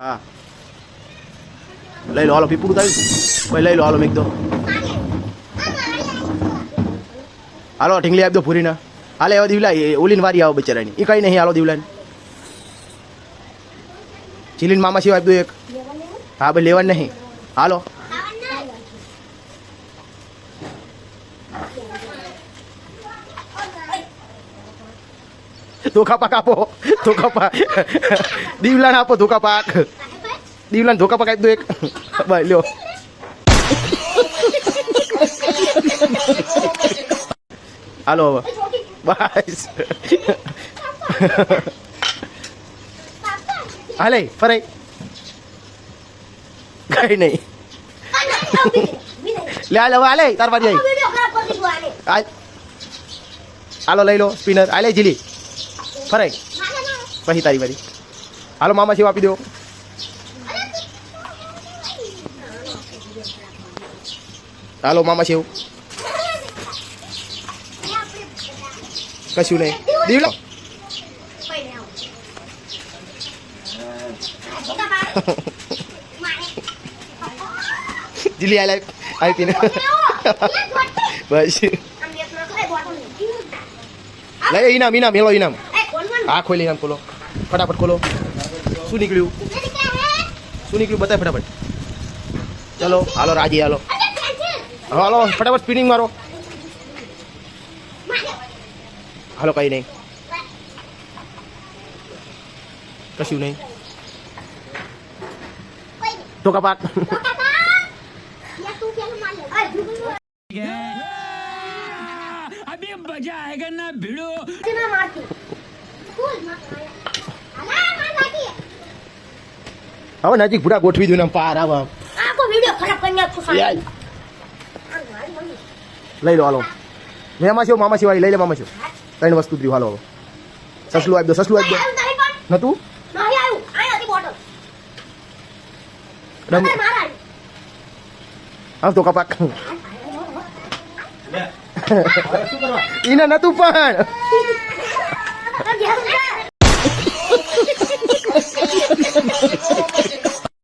હા લઈ લો હાલો પીપળું થાય ભાઈ લઈ લો હાલો મેં એકદમ હાલો ઢીંગલી આપી દો પૂરીને હાલે એવા દીવલા ઓલીને વારી આવો બચારાની એ કઈ નહીં હાલો દીવલાને ચીલીન મામા સિવાય આપી દો એક હા ભાઈ લેવાનું નહીં હાલો ધોકા પાક આપો ધોકા પાક દીવલાને આપો ધોકા પાક દીવલાને ધોકા પાક આપી દો એક ભાઈ લ્યો હાલો હવે બસ હાલે ફરાય કઈ નહીં લે હાલ હવે હાલે તાર વારી આવી હાલો લઈ લો સ્પિનર હાલે જીલી ફરાય પછી તારી વારી હાલો મામા સેવ આપી દો હાલો મામા સેવ કશું નહીં દીવલો જીલી આઈ આવી પીને બસ લઈ ઇનામ ઇનામ હેલો ઇનામ હા ખોલી ઇનામ ખોલો ફટાફટ ખોલો શું નીકળ્યું બતાય ફટાફટ ચલો હાલો રાજી હાલો હાલો ફટાફટ સ્પિનિંગ મારો હાલો કઈ નહીં કશું નહીં ટોકા પાક अभी मजा आएगा ना भिड़ो હવે નજીક પૂરા ગોઠવી દઉં ને પાર આવા લઈ લો હાલો મેમા છે મામા સિવાય લઈ લે મામા છે ત્રણ વસ્તુ થયું હાલો હવે સસલું આપી દો નતું હા તો કપાક એને નતું પણ